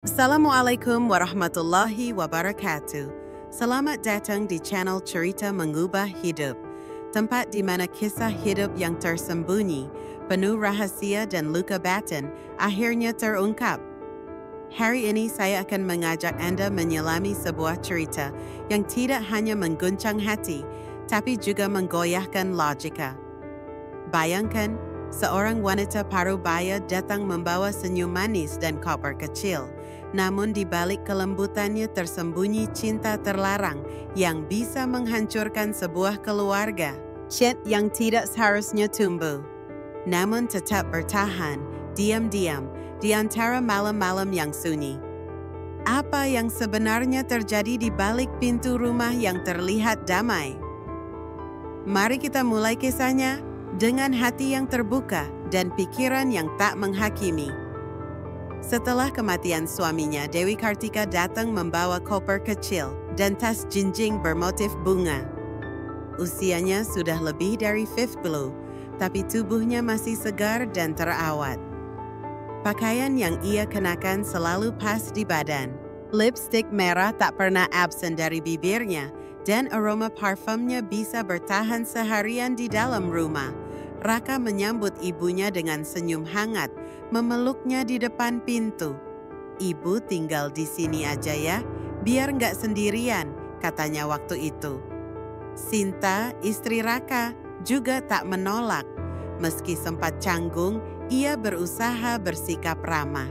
Assalamualaikum warahmatullahi wabarakatuh. Selamat datang di channel Cerita Mengubah Hidup, tempat di mana kisah hidup yang tersembunyi, penuh rahasia dan luka batin, akhirnya terungkap. Hari ini saya akan mengajak Anda menyelami sebuah cerita yang tidak hanya mengguncang hati, tapi juga menggoyahkan logika. Bayangkan, seorang wanita parubaya datang membawa senyum manis dan koper kecil. Namun di balik kelembutannya tersembunyi cinta terlarang yang bisa menghancurkan sebuah keluarga. Cinta yang tidak seharusnya tumbuh, namun tetap bertahan, diam-diam, di antara malam-malam yang sunyi. Apa yang sebenarnya terjadi di balik pintu rumah yang terlihat damai? Mari kita mulai kisahnya dengan hati yang terbuka dan pikiran yang tak menghakimi. Setelah kematian suaminya, Dewi Kartika datang membawa koper kecil dan tas jinjing bermotif bunga. Usianya sudah lebih dari 50, tapi tubuhnya masih segar dan terawat. Pakaian yang ia kenakan selalu pas di badan. Lipstik merah tak pernah absen dari bibirnya, dan aroma parfumnya bisa bertahan seharian di dalam rumah. Raka menyambut ibunya dengan senyum hangat, memeluknya di depan pintu. "Ibu tinggal di sini aja ya, biar nggak sendirian," katanya waktu itu. Sinta, istri Raka, juga tak menolak. Meski sempat canggung, ia berusaha bersikap ramah.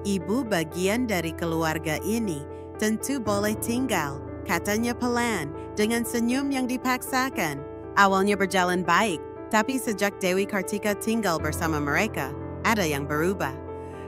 "Ibu bagian dari keluarga ini, tentu boleh tinggal," katanya pelan, dengan senyum yang dipaksakan. Awalnya berjalan baik, tapi sejak Dewi Kartika tinggal bersama mereka, ada yang berubah.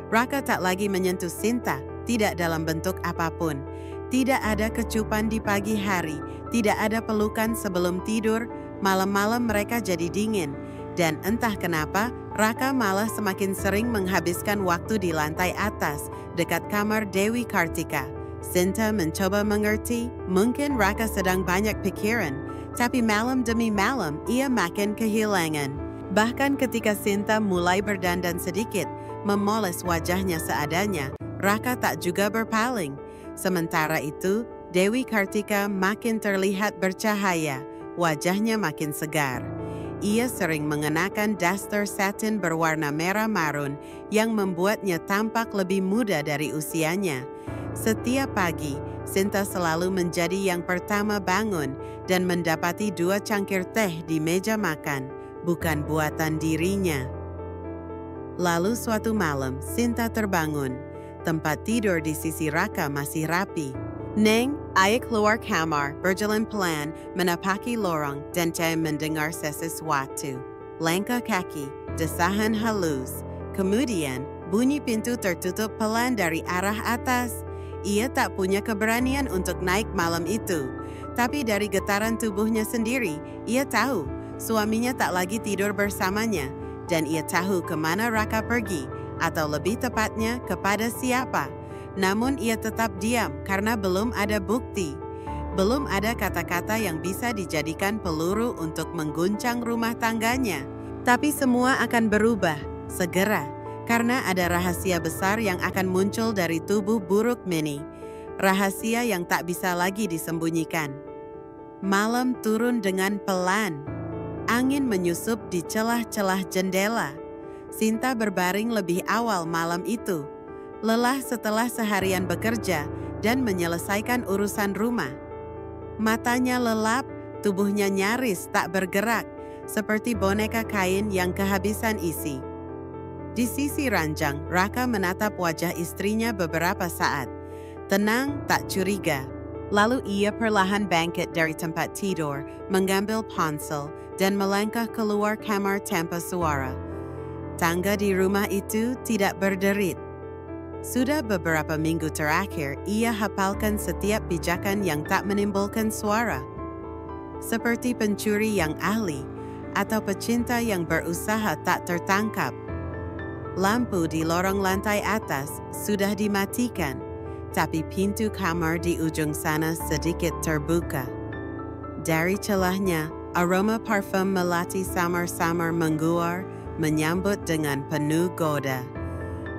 Raka tak lagi menyentuh Sinta, tidak dalam bentuk apapun. Tidak ada kecupan di pagi hari, tidak ada pelukan sebelum tidur, malam-malam mereka jadi dingin. Dan entah kenapa, Raka malah semakin sering menghabiskan waktu di lantai atas, dekat kamar Dewi Kartika. Sinta mencoba mengerti, mungkin Raka sedang banyak pikiran, tapi malam demi malam ia makin kehilangan. Bahkan ketika Sinta mulai berdandan sedikit, memoles wajahnya seadanya, Raka tak juga berpaling. Sementara itu, Dewi Kartika makin terlihat bercahaya, wajahnya makin segar. Ia sering mengenakan daster satin berwarna merah marun yang membuatnya tampak lebih muda dari usianya. Setiap pagi, Sinta selalu menjadi yang pertama bangun dan mendapati 2 cangkir teh di meja makan, bukan buatan dirinya. Lalu suatu malam, Sinta terbangun. Tempat tidur di sisi Raka masih rapi. "Neng, ayo keluar kamar, berjalan pelan, menapaki lorong, dan saya mendengar sesuatu. Langkah kaki, desahan halus. Kemudian, bunyi pintu tertutup pelan dari arah atas. Ia tak punya keberanian untuk naik malam itu. Tapi dari getaran tubuhnya sendiri, ia tahu suaminya tak lagi tidur bersamanya. Dan ia tahu kemana Raka pergi, atau lebih tepatnya kepada siapa. Namun ia tetap diam karena belum ada bukti. Belum ada kata-kata yang bisa dijadikan peluru untuk mengguncang rumah tangganya. Tapi semua akan berubah, segera. Karena ada rahasia besar yang akan muncul dari tubuh buruk Mini. Rahasia yang tak bisa lagi disembunyikan. Malam turun dengan pelan. Angin menyusup di celah-celah jendela. Sinta berbaring lebih awal malam itu. Lelah setelah seharian bekerja dan menyelesaikan urusan rumah. Matanya lelap, tubuhnya nyaris tak bergerak, seperti boneka kain yang kehabisan isi. Di sisi ranjang, Raka menatap wajah istrinya beberapa saat. Tenang, tak curiga. Lalu ia perlahan bangkit dari tempat tidur, mengambil ponsel, dan melangkah keluar kamar tanpa suara. Tangga di rumah itu tidak berderit. Sudah beberapa minggu terakhir, ia hafalkan setiap pijakan yang tak menimbulkan suara. Seperti pencuri yang ahli, atau pecinta yang berusaha tak tertangkap. Lampu di lorong lantai atas sudah dimatikan, tapi pintu kamar di ujung sana sedikit terbuka. Dari celahnya, aroma parfum melati samar-samar mengguar, menyambut dengan penuh goda.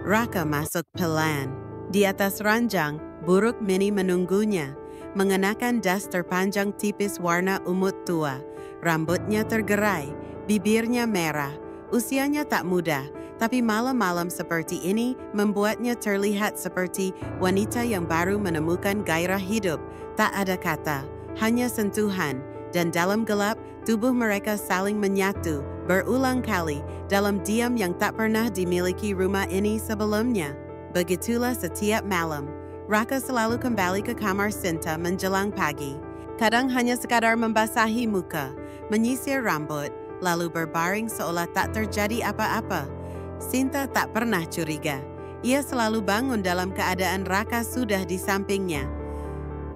Raka masuk pelan. Di atas ranjang, buruk mini menunggunya, mengenakan das terpanjang tipis warna umut tua. Rambutnya tergerai, bibirnya merah. Usianya tak muda, tapi malam-malam seperti ini membuatnya terlihat seperti wanita yang baru menemukan gairah hidup. Tak ada kata, hanya sentuhan, dan dalam gelap, tubuh mereka saling menyatu berulang kali dalam diam yang tak pernah dimiliki rumah ini sebelumnya. Begitulah setiap malam, Raka selalu kembali ke kamar Sinta menjelang pagi. Kadang hanya sekadar membasahi muka, menyisir rambut, lalu berbaring seolah tak terjadi apa-apa. Sinta tak pernah curiga. Ia selalu bangun dalam keadaan Raka sudah di sampingnya.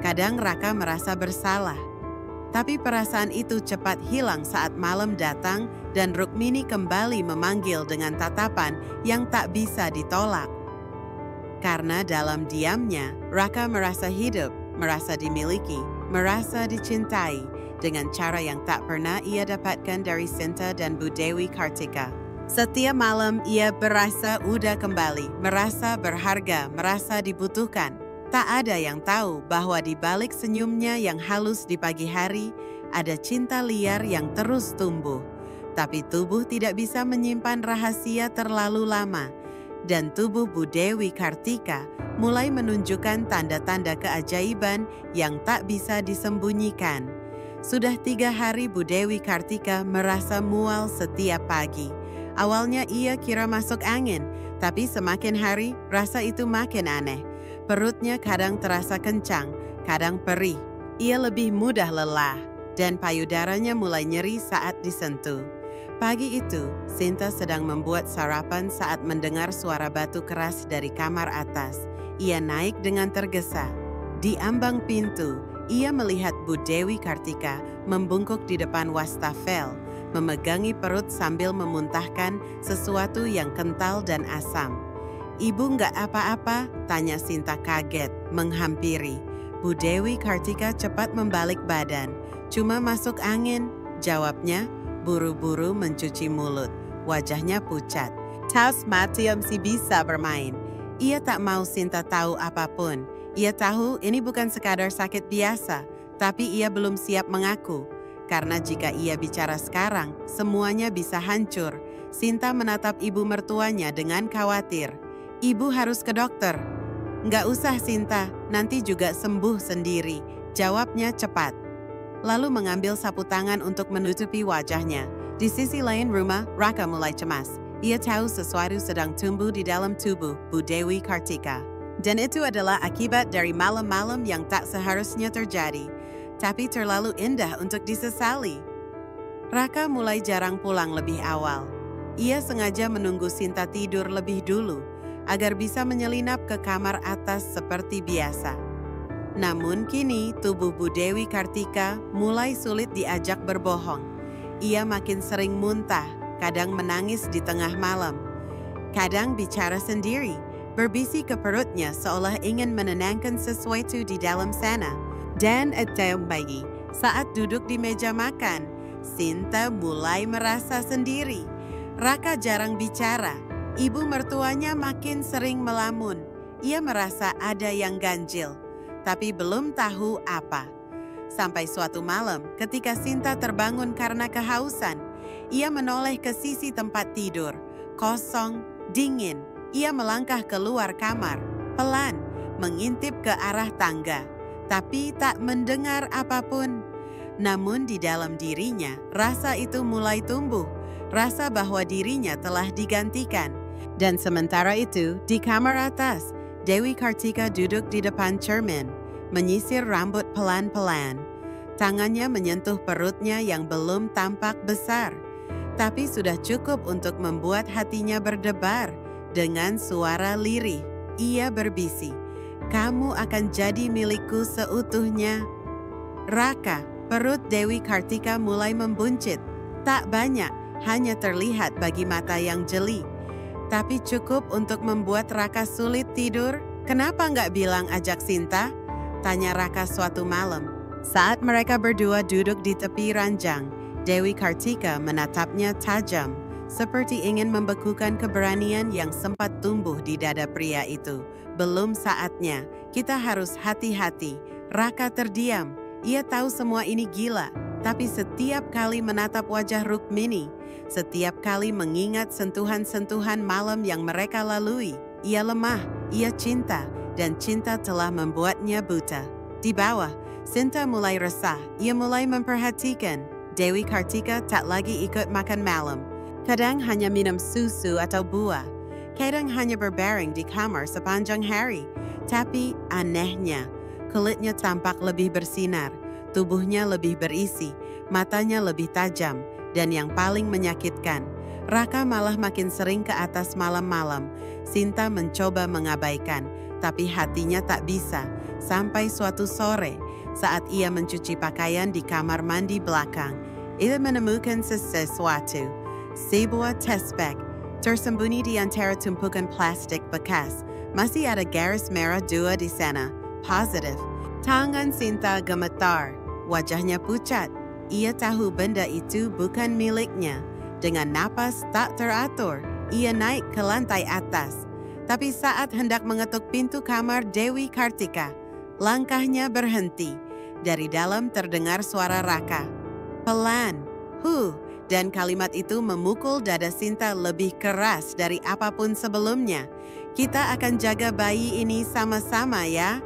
Kadang Raka merasa bersalah. Tapi perasaan itu cepat hilang saat malam datang dan Rukmini kembali memanggil dengan tatapan yang tak bisa ditolak. Karena dalam diamnya, Raka merasa hidup, merasa dimiliki, merasa dicintai dengan cara yang tak pernah ia dapatkan dari Sinta dan Bu Dewi Kartika. Setiap malam ia berasa udah kembali, merasa berharga, merasa dibutuhkan. Tak ada yang tahu bahwa di balik senyumnya yang halus di pagi hari, ada cinta liar yang terus tumbuh. Tapi tubuh tidak bisa menyimpan rahasia terlalu lama. Dan tubuh Bu Dewi Kartika mulai menunjukkan tanda-tanda keajaiban yang tak bisa disembunyikan. Sudah 3 hari Bu Dewi Kartika merasa mual setiap pagi. Awalnya ia kira masuk angin, tapi semakin hari rasa itu makin aneh. Perutnya kadang terasa kencang, kadang perih. Ia lebih mudah lelah, dan payudaranya mulai nyeri saat disentuh. Pagi itu, Sinta sedang membuat sarapan saat mendengar suara batu keras dari kamar atas. Ia naik dengan tergesa. Di ambang pintu, ia melihat Bu Dewi Kartika membungkuk di depan wastafel, memegangi perut sambil memuntahkan sesuatu yang kental dan asam. "Ibu nggak apa-apa?" tanya Sinta kaget, menghampiri. Bu Dewi Kartika cepat membalik badan. "Cuma masuk angin," jawabnya. Buru-buru mencuci mulut, wajahnya pucat. Taus Matiam si bisa bermain. Ia tak mau Sinta tahu apapun. Ia tahu ini bukan sekadar sakit biasa, tapi ia belum siap mengaku. Karena jika ia bicara sekarang, semuanya bisa hancur. Sinta menatap ibu mertuanya dengan khawatir. "Ibu harus ke dokter." "Nggak usah Sinta, nanti juga sembuh sendiri," jawabnya cepat. Lalu mengambil sapu tangan untuk menutupi wajahnya. Di sisi lain rumah, Raka mulai cemas. Ia tahu sesuatu sedang tumbuh di dalam tubuh Bu Dewi Kartika. Dan itu adalah akibat dari malam-malam yang tak seharusnya terjadi, tapi terlalu indah untuk disesali. Raka mulai jarang pulang lebih awal. Ia sengaja menunggu Sinta tidur lebih dulu, agar bisa menyelinap ke kamar atas seperti biasa. Namun kini tubuh Bu Dewi Kartika mulai sulit diajak berbohong. Ia makin sering muntah, kadang menangis di tengah malam. Kadang bicara sendiri, berbisik ke perutnya seolah ingin menenangkan sesuatu di dalam sana. Dan pagi, saat duduk di meja makan, Sinta mulai merasa sendiri. Raka jarang bicara. Ibu mertuanya makin sering melamun. Ia merasa ada yang ganjil, tapi belum tahu apa. Sampai suatu malam, ketika Sinta terbangun karena kehausan, ia menoleh ke sisi tempat tidur. Kosong, dingin. Ia melangkah keluar kamar, pelan, mengintip ke arah tangga, tapi tak mendengar apapun. Namun di dalam dirinya, rasa itu mulai tumbuh. Rasa bahwa dirinya telah digantikan. Dan sementara itu, di kamar atas, Dewi Kartika duduk di depan cermin, menyisir rambut pelan-pelan. Tangannya menyentuh perutnya yang belum tampak besar, tapi sudah cukup untuk membuat hatinya berdebar. Dengan suara lirih, ia berbisik, "Kamu akan jadi milikku seutuhnya." Raka, perut Dewi Kartika mulai membuncit. Tak banyak, hanya terlihat bagi mata yang jeli. Tapi cukup untuk membuat Raka sulit tidur. "Kenapa nggak bilang ajak Sinta?" tanya Raka suatu malam. Saat mereka berdua duduk di tepi ranjang, Dewi Kartika menatapnya tajam, seperti ingin membekukan keberanian yang sempat tumbuh di dada pria itu. Belum saatnya, kita harus hati-hati. Raka terdiam. Ia tahu semua ini gila, tapi setiap kali menatap wajah Rukmini, setiap kali mengingat sentuhan-sentuhan malam yang mereka lalui, ia lemah, ia cinta, dan cinta telah membuatnya buta. Di bawah, Sinta mulai resah. Ia mulai memperhatikan. Dewi Kartika tak lagi ikut makan malam. Kadang hanya minum susu atau buah. Kadang hanya berbaring di kamar sepanjang hari. Tapi anehnya, kulitnya tampak lebih bersinar, tubuhnya lebih berisi, matanya lebih tajam, dan yang paling menyakitkan, Raka malah makin sering ke atas malam-malam. Sinta mencoba mengabaikan, tapi hatinya tak bisa. Sampai suatu sore, saat ia mencuci pakaian di kamar mandi belakang, ia menemukan sesuatu. Sebuah tespek tersembunyi di antara tumpukan plastik bekas. Masih ada garis merah 2 di sana. Positif. Tangan Sinta gemetar. Wajahnya pucat. Ia tahu benda itu bukan miliknya. Dengan napas tak teratur, ia naik ke lantai atas. Tapi saat hendak mengetuk pintu kamar Dewi Kartika, langkahnya berhenti. Dari dalam terdengar suara Raka. Pelan, dan kalimat itu memukul dada Sinta lebih keras dari apapun sebelumnya. Kita akan jaga bayi ini sama-sama ya.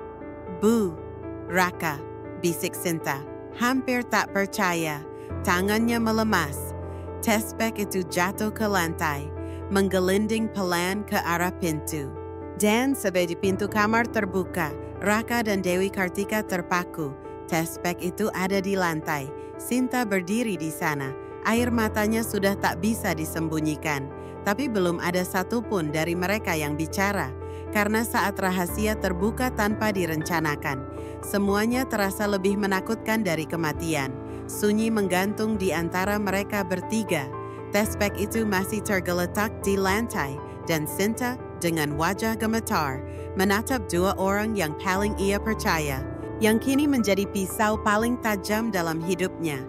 Bu, Raka, bisik Sinta. Hampir tak percaya. Tangannya melemas. Tespek itu jatuh ke lantai, menggelinding pelan ke arah pintu. Dan sebelum pintu kamar terbuka, Raka dan Dewi Kartika terpaku. Tespek itu ada di lantai. Sinta berdiri di sana. Air matanya sudah tak bisa disembunyikan. Tapi belum ada satupun dari mereka yang bicara. Karena saat rahasia terbuka tanpa direncanakan, semuanya terasa lebih menakutkan dari kematian. Sunyi menggantung di antara mereka bertiga. Tespek itu masih tergeletak di lantai. Dan Sinta dengan wajah gemetar menatap 2 orang yang paling ia percaya, yang kini menjadi pisau paling tajam dalam hidupnya.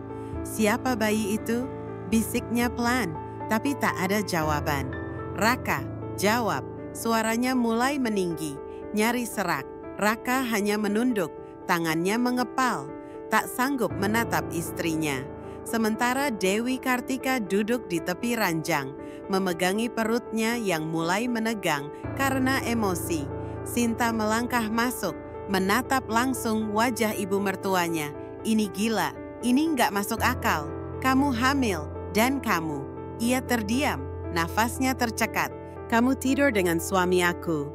Siapa bayi itu? Bisiknya pelan, tapi tak ada jawaban. Raka, jawab. Suaranya mulai meninggi, nyari serak. Raka hanya menunduk, tangannya mengepal, tak sanggup menatap istrinya. Sementara Dewi Kartika duduk di tepi ranjang, memegangi perutnya yang mulai menegang karena emosi. Sinta melangkah masuk, menatap langsung wajah ibu mertuanya. Ini gila, ini nggak masuk akal. Kamu hamil, dan kamu. Ia terdiam, nafasnya tercekat. Kamu tidur dengan suami aku.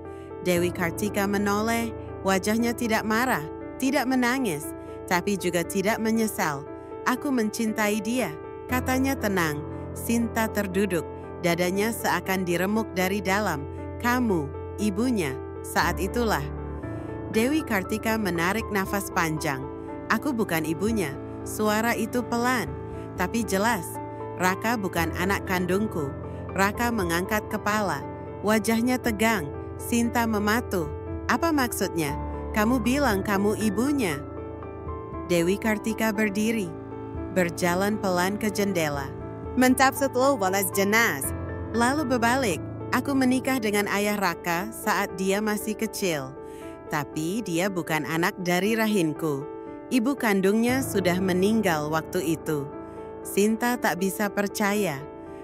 Dewi Kartika menoleh, wajahnya tidak marah, tidak menangis, tapi juga tidak menyesal. Aku mencintai dia, katanya tenang. Sinta terduduk, dadanya seakan diremuk dari dalam. Kamu, ibunya, saat itulah. Dewi Kartika menarik nafas panjang. Aku bukan ibunya. Suara itu pelan, tapi jelas. Raka bukan anak kandungku. Raka mengangkat kepala. Wajahnya tegang. Sinta mematuh. Apa maksudnya? Kamu bilang kamu ibunya. Dewi Kartika berdiri, berjalan pelan ke jendela. Mentapsut lo walas jenas. Lalu berbalik. Aku menikah dengan ayah Raka saat dia masih kecil. Tapi dia bukan anak dari rahimku. Ibu kandungnya sudah meninggal waktu itu. Sinta tak bisa percaya.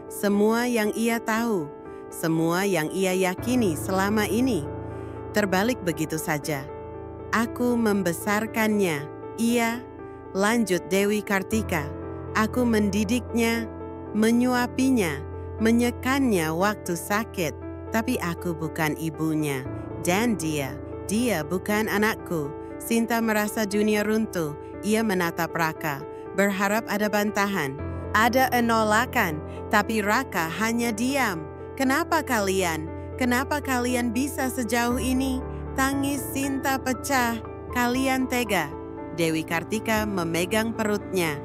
Semua yang ia tahu, semua yang ia yakini selama ini, terbalik begitu saja. Aku membesarkannya. Ia, lanjut Dewi Kartika. Aku mendidiknya, menyuapinya, menyekannya waktu sakit. Tapi aku bukan ibunya. Dan dia bukan anakku. Sinta merasa dunia runtuh. Ia menatap Raka, berharap ada bantahan, ada penolakan. Tapi Raka hanya diam. Kenapa kalian? Kenapa kalian bisa sejauh ini? Tangis Sinta pecah. Kalian tega. Dewi Kartika memegang perutnya.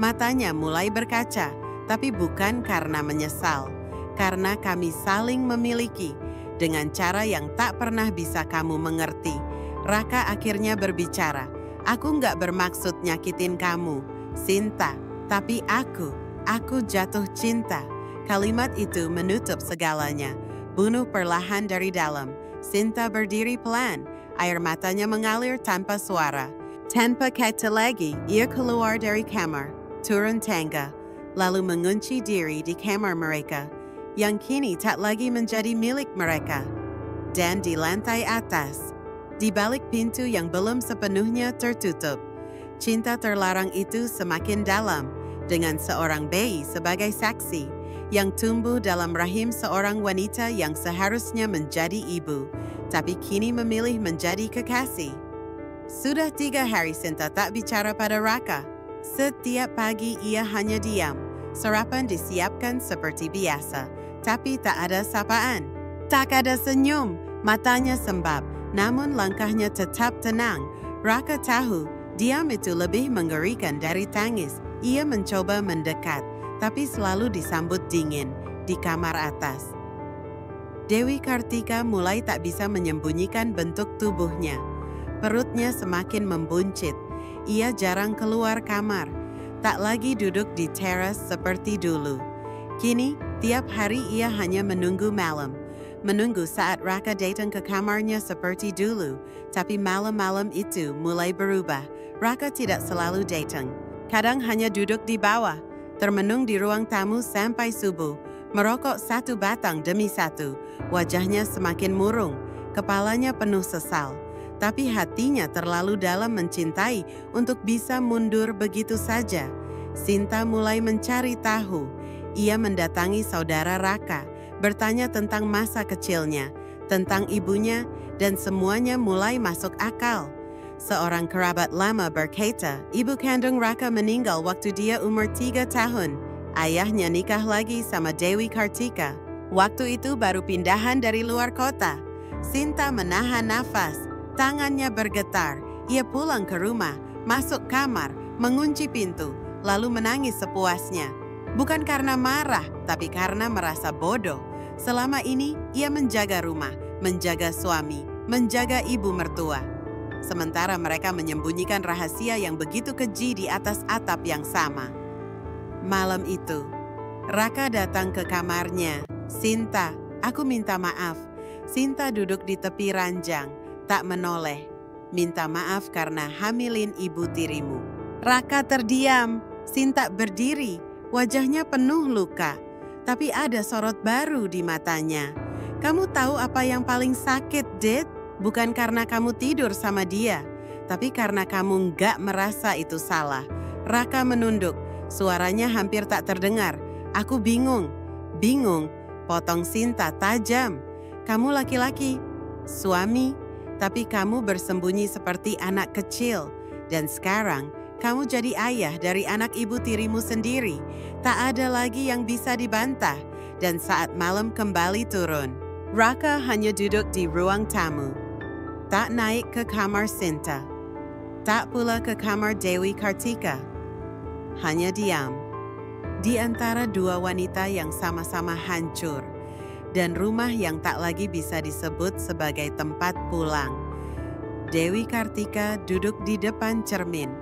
Matanya mulai berkaca, tapi bukan karena menyesal. Karena kami saling memiliki. Dengan cara yang tak pernah bisa kamu mengerti. Raka akhirnya berbicara. Aku nggak bermaksud nyakitin kamu, Sinta. Tapi aku jatuh cinta. Kalimat itu menutup segalanya. Bunuh perlahan dari dalam. Sinta berdiri pelan. Air matanya mengalir tanpa suara. Tanpa kata lagi, ia keluar dari kamar, turun tangga, lalu mengunci diri di kamar mereka, yang kini tak lagi menjadi milik mereka. Dan di lantai atas, di balik pintu yang belum sepenuhnya tertutup, cinta terlarang itu semakin dalam, dengan seorang bayi sebagai saksi, yang tumbuh dalam rahim seorang wanita yang seharusnya menjadi ibu, tapi kini memilih menjadi kekasih. Sudah 3 hari Sinta tak bicara pada Raka. Setiap pagi ia hanya diam. Sarapan disiapkan seperti biasa, tapi tak ada sapaan. Tak ada senyum, matanya sembab, namun langkahnya tetap tenang. Raka tahu, diam itu lebih mengerikan dari tangis. Ia mencoba mendekat, tapi selalu disambut dingin di kamar atas. Dewi Kartika mulai tak bisa menyembunyikan bentuk tubuhnya. Perutnya semakin membuncit. Ia jarang keluar kamar, tak lagi duduk di teras seperti dulu. Kini, tiap hari ia hanya menunggu malam. Menunggu saat Raka datang ke kamarnya seperti dulu, tapi malam-malam itu mulai berubah. Raka tidak selalu datang. Kadang hanya duduk di bawah, termenung di ruang tamu sampai subuh, merokok 1 batang demi 1. Wajahnya semakin murung, kepalanya penuh sesal. Tapi hatinya terlalu dalam mencintai untuk bisa mundur begitu saja. Sinta mulai mencari tahu. Ia mendatangi saudara Raka, bertanya tentang masa kecilnya, tentang ibunya, dan semuanya mulai masuk akal. Seorang kerabat lama berkata, ibu kandung Raka meninggal waktu dia umur 3 tahun. Ayahnya nikah lagi sama Dewi Kartika. Waktu itu baru pindahan dari luar kota. Sinta menahan nafas. Tangannya bergetar. Ia pulang ke rumah, masuk kamar, mengunci pintu, lalu menangis sepuasnya. Bukan karena marah, tapi karena merasa bodoh. Selama ini, ia menjaga rumah, menjaga suami, menjaga ibu mertua. Sementara mereka menyembunyikan rahasia yang begitu keji di atas atap yang sama. Malam itu, Raka datang ke kamarnya. Sinta, aku minta maaf. Sinta duduk di tepi ranjang, tak menoleh. Minta maaf karena hamilin ibu tirimu. Raka terdiam. Sinta berdiri. Wajahnya penuh luka. Tapi ada sorot baru di matanya. Kamu tahu apa yang paling sakit, Dit? Bukan karena kamu tidur sama dia, tapi karena kamu nggak merasa itu salah. Raka menunduk. Suaranya hampir tak terdengar. Aku bingung. Bingung. Potong Sinta tajam. Kamu laki-laki. Suami. Tapi kamu bersembunyi seperti anak kecil. Dan sekarang, kamu jadi ayah dari anak ibu tirimu sendiri. Tak ada lagi yang bisa dibantah. Dan saat malam kembali turun, Raka hanya duduk di ruang tamu. Tak naik ke kamar Sinta. Tak pula ke kamar Dewi Kartika. Hanya diam. Di antara 2 wanita yang sama-sama hancur. Dan rumah yang tak lagi bisa disebut sebagai tempat pulang. Dewi Kartika duduk di depan cermin,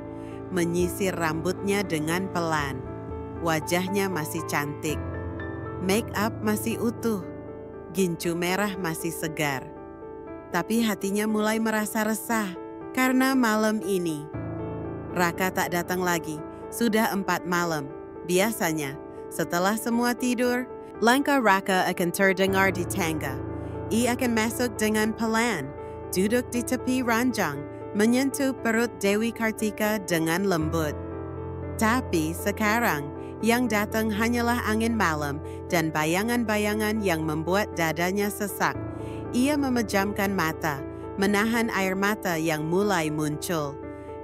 menyisir rambutnya dengan pelan. Wajahnya masih cantik. Make up masih utuh. Gincu merah masih segar. Tapi hatinya mulai merasa resah karena malam ini Raka tak datang lagi. Sudah 4 malam. Biasanya, setelah semua tidur, langkah Raka akan terdengar di tangga. Ia akan masuk dengan pelan, duduk di tepi ranjang, menyentuh perut Dewi Kartika dengan lembut. Tapi sekarang, yang datang hanyalah angin malam dan bayangan-bayangan yang membuat dadanya sesak. Ia memejamkan mata, menahan air mata yang mulai muncul.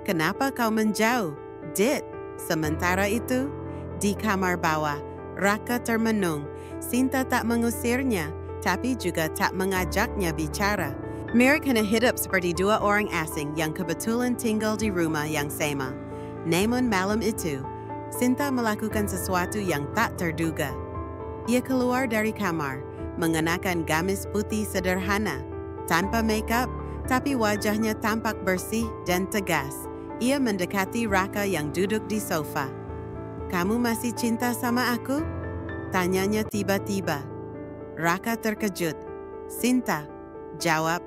Kenapa kau menjauh, Dit? Sementara itu, di kamar bawah, Raka termenung. Sinta tak mengusirnya, tapi juga tak mengajaknya bicara. Mereka kena hidup seperti 2 orang asing yang kebetulan tinggal di rumah yang sama. Namun malam itu, Sinta melakukan sesuatu yang tak terduga. Ia keluar dari kamar, mengenakan gamis putih sederhana, tanpa makeup, tapi wajahnya tampak bersih dan tegas. Ia mendekati Raka yang duduk di sofa. Kamu masih cinta sama aku? Tanyanya tiba-tiba. Raka terkejut. Sinta, jawab.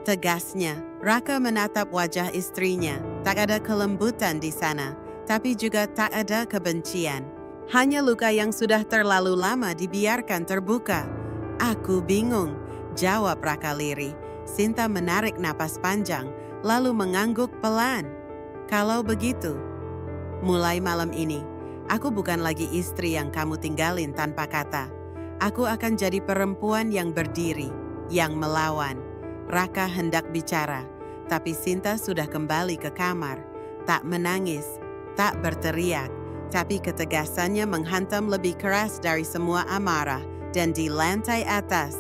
Tegasnya, Raka menatap wajah istrinya. Tak ada kelembutan di sana, tapi juga tak ada kebencian. Hanya luka yang sudah terlalu lama dibiarkan terbuka. Aku bingung, jawab Raka lirih. Sinta menarik napas panjang, lalu mengangguk pelan. Kalau begitu, mulai malam ini, aku bukan lagi istri yang kamu tinggalin tanpa kata. Aku akan jadi perempuan yang berdiri, yang melawan. Raka hendak bicara, tapi Sinta sudah kembali ke kamar. Tak menangis, tak berteriak, tapi ketegasannya menghantam lebih keras dari semua amarah. Dan di lantai atas,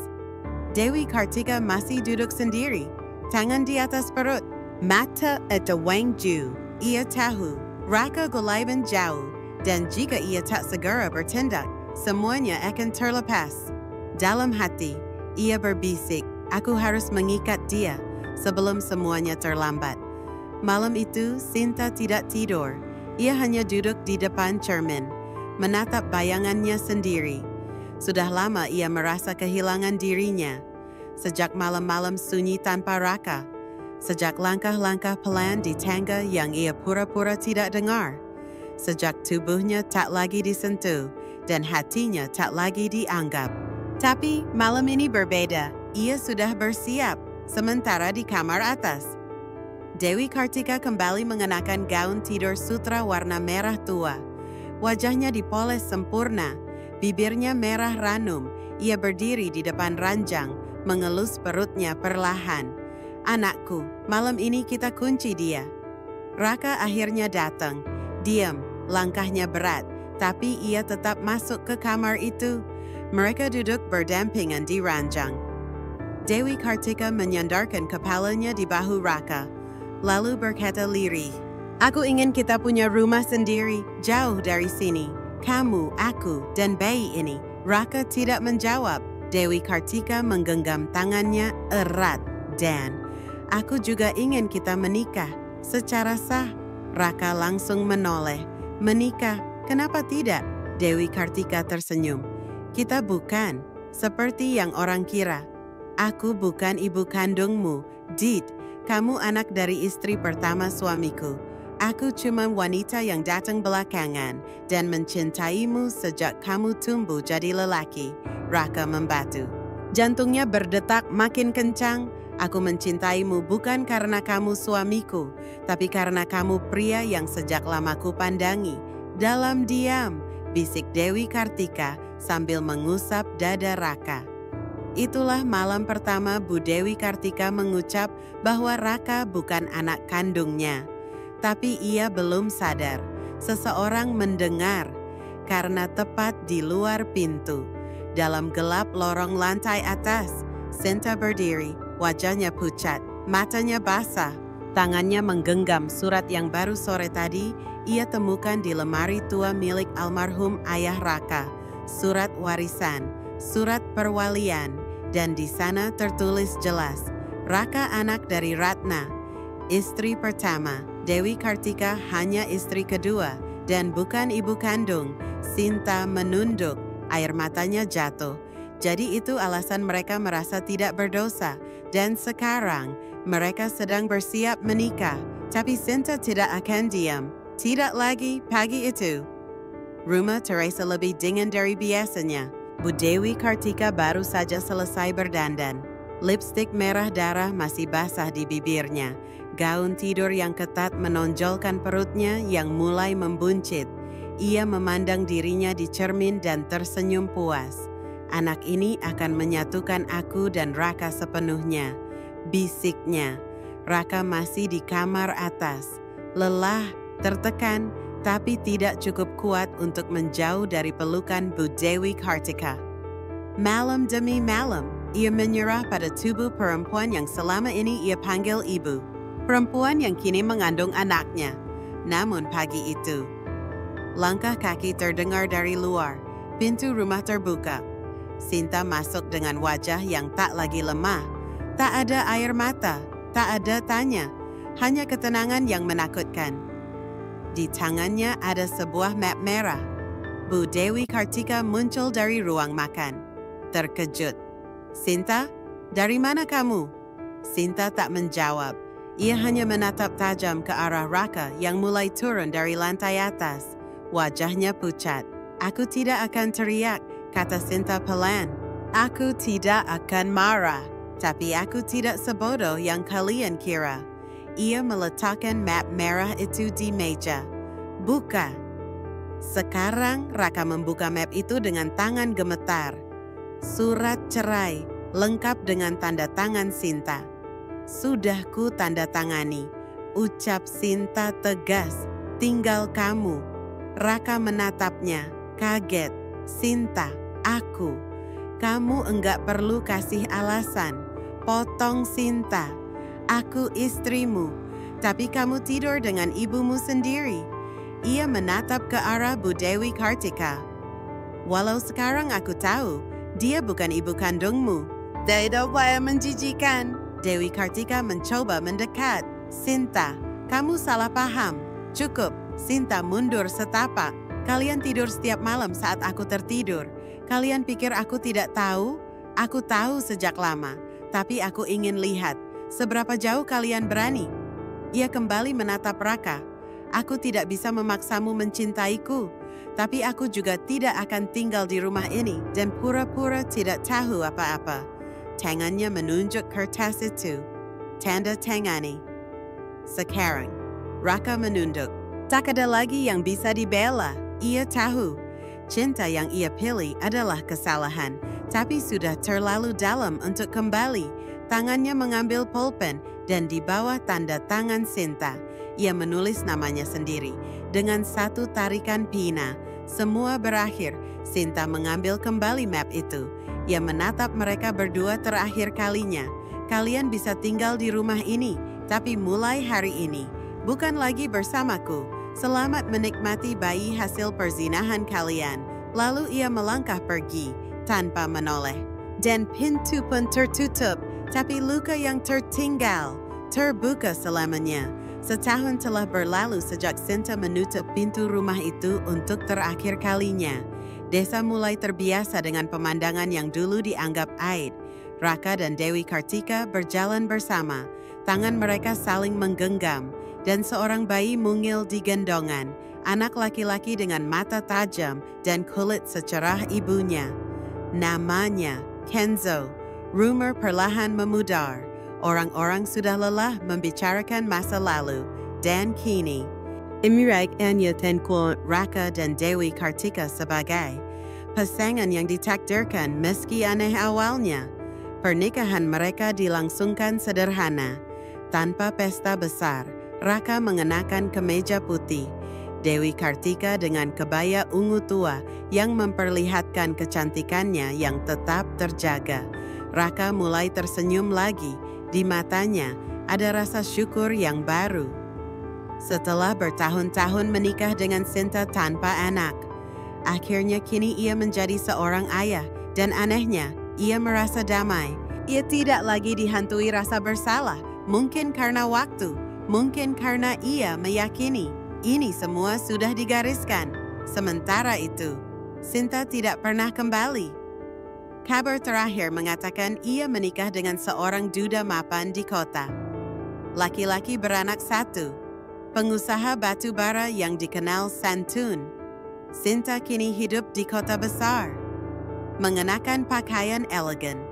Dewi Kartika masih duduk sendiri, tangan di atas perut, mata terwangju. Ia tahu, Raka Gulaiban jauh, dan jika ia tak segera bertindak, semuanya akan terlepas. Dalam hati, ia berbisik, aku harus mengikat dia sebelum semuanya terlambat. Malam itu, Sinta tidak tidur. Ia hanya duduk di depan cermin, menatap bayangannya sendiri. Sudah lama ia merasa kehilangan dirinya. Sejak malam-malam sunyi tanpa Raka. Sejak langkah-langkah pelan di tangga yang ia pura-pura tidak dengar. Sejak tubuhnya tak lagi disentuh dan hatinya tak lagi dianggap. Tapi malam ini berbeda. Ia sudah bersiap, sementara di kamar atas. Dewi Kartika kembali mengenakan gaun tidur sutra warna merah tua. Wajahnya dipoles sempurna, bibirnya merah ranum. Ia berdiri di depan ranjang, mengelus perutnya perlahan. Anakku, malam ini kita kunci dia. Raka akhirnya datang. Diam, langkahnya berat, tapi ia tetap masuk ke kamar itu. Mereka duduk berdampingan di ranjang. Dewi Kartika menyandarkan kepalanya di bahu Raka, lalu berkata lirih, "Aku ingin kita punya rumah sendiri, jauh dari sini. Kamu, aku, dan bayi ini." Raka tidak menjawab. Dewi Kartika menggenggam tangannya erat. "Dan aku juga ingin kita menikah secara sah." Raka langsung menoleh. "Menikah? Kenapa tidak?" Dewi Kartika tersenyum. "Kita bukan seperti yang orang kira. Aku bukan ibu kandungmu, Dit. Kamu anak dari istri pertama suamiku. Aku cuma wanita yang datang belakangan dan mencintaimu sejak kamu tumbuh jadi lelaki." Raka membatu. Jantungnya berdetak makin kencang. "Aku mencintaimu bukan karena kamu suamiku, tapi karena kamu pria yang sejak lama kupandangi." "Dalam diam," bisik Dewi Kartika sambil mengusap dada Raka. Itulah malam pertama Bu Dewi Kartika mengucap bahwa Raka bukan anak kandungnya. Tapi ia belum sadar. Seseorang mendengar karena tepat di luar pintu. Dalam gelap lorong lantai atas, Sinta berdiri, wajahnya pucat, matanya basah. Tangannya menggenggam surat yang baru sore tadi ia temukan di lemari tua milik almarhum ayah Raka. Surat warisan, surat perwalian, dan di sana tertulis jelas, Raka anak dari Ratna, istri pertama. Dewi Kartika hanya istri kedua dan bukan ibu kandung. Sinta menunduk, air matanya jatuh. Jadi itu alasan mereka merasa tidak berdosa. Dan sekarang mereka sedang bersiap menikah. Tapi Sinta tidak akan diam. Tidak lagi pagi itu. Rumah terasa lebih dingin dari biasanya. Bu Dewi Kartika baru saja selesai berdandan. Lipstik merah darah masih basah di bibirnya. Gaun tidur yang ketat menonjolkan perutnya yang mulai membuncit. Ia memandang dirinya di cermin dan tersenyum puas. "Anak ini akan menyatukan aku dan Raka sepenuhnya," bisiknya. Raka masih di kamar atas. Lelah, tertekan, tapi tidak cukup kuat untuk menjauh dari pelukan Bu Dewi Kartika. Malam demi malam, ia menyerah pada tubuh perempuan yang selama ini ia panggil ibu. Perempuan yang kini mengandung anaknya. Namun pagi itu, langkah kaki terdengar dari luar. Pintu rumah terbuka. Sinta masuk dengan wajah yang tak lagi lemah. Tak ada air mata, tak ada tanya, hanya ketenangan yang menakutkan. Di tangannya ada sebuah map merah. Bu Dewi Kartika muncul dari ruang makan. Terkejut. "Sinta, dari mana kamu?" Sinta tak menjawab. Ia hanya menatap tajam ke arah Raka yang mulai turun dari lantai atas. Wajahnya pucat. "Aku tidak akan teriak," kata Sinta pelan. "Aku tidak akan marah, tapi aku tidak sebodoh yang kalian kira." Ia meletakkan map merah itu di meja. "Buka." Sekarang Raka membuka map itu dengan tangan gemetar. Surat cerai, lengkap dengan tanda tangan Sinta. "Sudah ku tanda tangani," ucap Sinta tegas. "Tinggal kamu." Raka menatapnya, kaget. "Sinta, aku." "Kamu enggak perlu kasih alasan," potong Sinta. "Aku istrimu, tapi kamu tidur dengan ibumu sendiri." Ia menatap ke arah Bu Dewi Kartika. "Walau sekarang aku tahu, dia bukan ibu kandungmu." "Tidak boleh menjijikan." Dewi Kartika mencoba mendekat. "Sinta, kamu salah paham. Cukup." Sinta mundur setapak. "Kalian tidur setiap malam saat aku tertidur. Kalian pikir aku tidak tahu? Aku tahu sejak lama. Tapi aku ingin lihat, seberapa jauh kalian berani." Ia kembali menatap Raka. "Aku tidak bisa memaksamu mencintaiku, tapi aku juga tidak akan tinggal di rumah ini dan pura-pura tidak tahu apa-apa." Tangannya menunjuk kertas itu. Tanda tangani. Sekarang, Raka menunduk. Tak ada lagi yang bisa dibela. Ia tahu, cinta yang ia pilih adalah kesalahan, tapi sudah terlalu dalam untuk kembali. Tangannya mengambil pulpen dan di bawah tanda tangan Sinta, ia menulis namanya sendiri. Dengan satu tarikan pina, semua berakhir. Sinta mengambil kembali map itu. Ia menatap mereka berdua terakhir kalinya. "Kalian bisa tinggal di rumah ini, tapi mulai hari ini, bukan lagi bersamaku. Selamat menikmati bayi hasil perzinahan kalian." Lalu ia melangkah pergi, tanpa menoleh. Dan pintu pun tertutup, tapi luka yang tertinggal terbuka selamanya. Setahun telah berlalu sejak Sinta menutup pintu rumah itu untuk terakhir kalinya. Desa mulai terbiasa dengan pemandangan yang dulu dianggap aib. Raka dan Dewi Kartika berjalan bersama. Tangan mereka saling menggenggam, dan seorang bayi mungil di gendongan. Anak laki-laki dengan mata tajam dan kulit secerah ibunya. Namanya Kenzo. Rumor perlahan memudar. Orang-orang sudah lelah membicarakan masa lalu, dan kini Imrek hanya tengkol Raka dan Dewi Kartika sebagai pasangan yang ditakdirkan meski aneh awalnya. Pernikahan mereka dilangsungkan sederhana, tanpa pesta besar. Raka mengenakan kemeja putih, Dewi Kartika dengan kebaya ungu tua yang memperlihatkan kecantikannya yang tetap terjaga. Raka mulai tersenyum lagi. Di matanya ada rasa syukur yang baru. Setelah bertahun-tahun menikah dengan Sinta tanpa anak, akhirnya kini ia menjadi seorang ayah, dan anehnya, ia merasa damai. Ia tidak lagi dihantui rasa bersalah, mungkin karena waktu, mungkin karena ia meyakini ini semua sudah digariskan. Sementara itu, Sinta tidak pernah kembali. Kabar terakhir mengatakan ia menikah dengan seorang duda mapan di kota. Laki-laki beranak satu, pengusaha batu bara yang dikenal santun. Sinta kini hidup di kota besar, mengenakan pakaian elegan,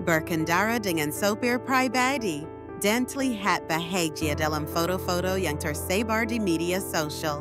berkendara dengan sopir pribadi, dan terlihat bahagia dalam foto-foto yang tersebar di media sosial.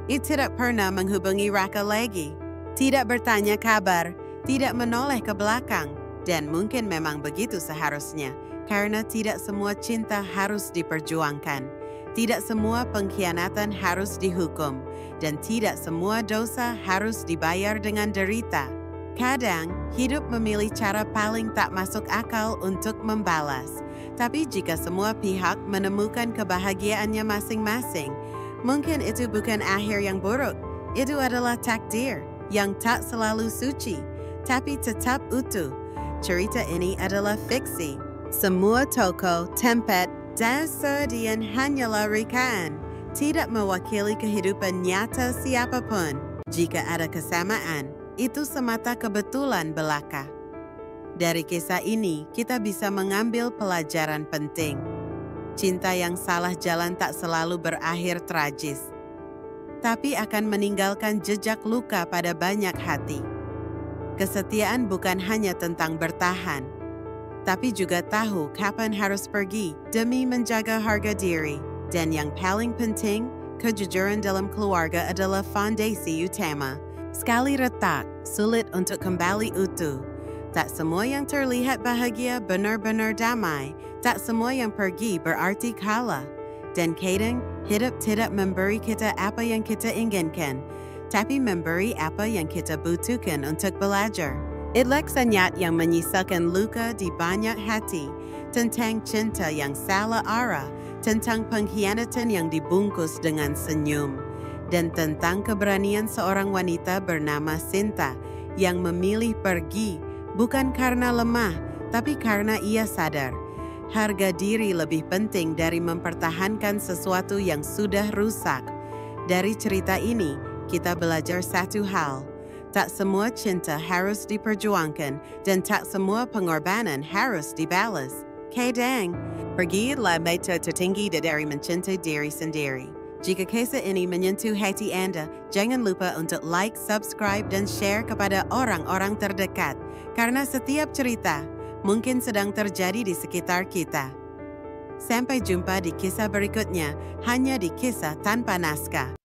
Ia tidak pernah menghubungi Raka lagi, tidak bertanya kabar, tidak menoleh ke belakang, dan mungkin memang begitu seharusnya, karena tidak semua cinta harus diperjuangkan, tidak semua pengkhianatan harus dihukum, dan tidak semua dosa harus dibayar dengan derita. Kadang, hidup memilih cara paling tak masuk akal untuk membalas. Tapi jika semua pihak menemukan kebahagiaannya masing-masing, mungkin itu bukan akhir yang buruk. Itu adalah takdir yang tak selalu suci, tapi tetap utuh. Cerita ini adalah fiksi. Semua tokoh, tempat, dan kejadian hanyalah rekaan, tidak mewakili kehidupan nyata siapapun. Jika ada kesamaan, itu semata kebetulan belaka. Dari kisah ini, kita bisa mengambil pelajaran penting. Cinta yang salah jalan tak selalu berakhir tragis, tapi akan meninggalkan jejak luka pada banyak hati. Kesetiaan bukan hanya tentang bertahan, tapi juga tahu kapan harus pergi demi menjaga harga diri. Dan yang paling penting, kejujuran dalam keluarga adalah fondasi utama. Sekali retak, sulit untuk kembali utuh. Tak semua yang terlihat bahagia benar-benar damai. Tak semua yang pergi berarti kalah. Dan kadang, hidup tidak memberi kita apa yang kita inginkan, tapi memberi apa yang kita butuhkan untuk belajar. Itulah senyat yang menyisakan luka di banyak hati, tentang cinta yang salah arah, tentang pengkhianatan yang dibungkus dengan senyum, dan tentang keberanian seorang wanita bernama Sinta yang memilih pergi bukan karena lemah, tapi karena ia sadar harga diri lebih penting dari mempertahankan sesuatu yang sudah rusak. Dari cerita ini, kita belajar satu hal. Tak semua cinta harus diperjuangkan dan tak semua pengorbanan harus dibalas. Kadang, pergilah meta tertinggi dari mencintai diri sendiri. Jika kisah ini menyentuh hati Anda, jangan lupa untuk like, subscribe, dan share kepada orang-orang terdekat. Karena setiap cerita mungkin sedang terjadi di sekitar kita. Sampai jumpa di kisah berikutnya, hanya di Kisah Tanpa Naskah.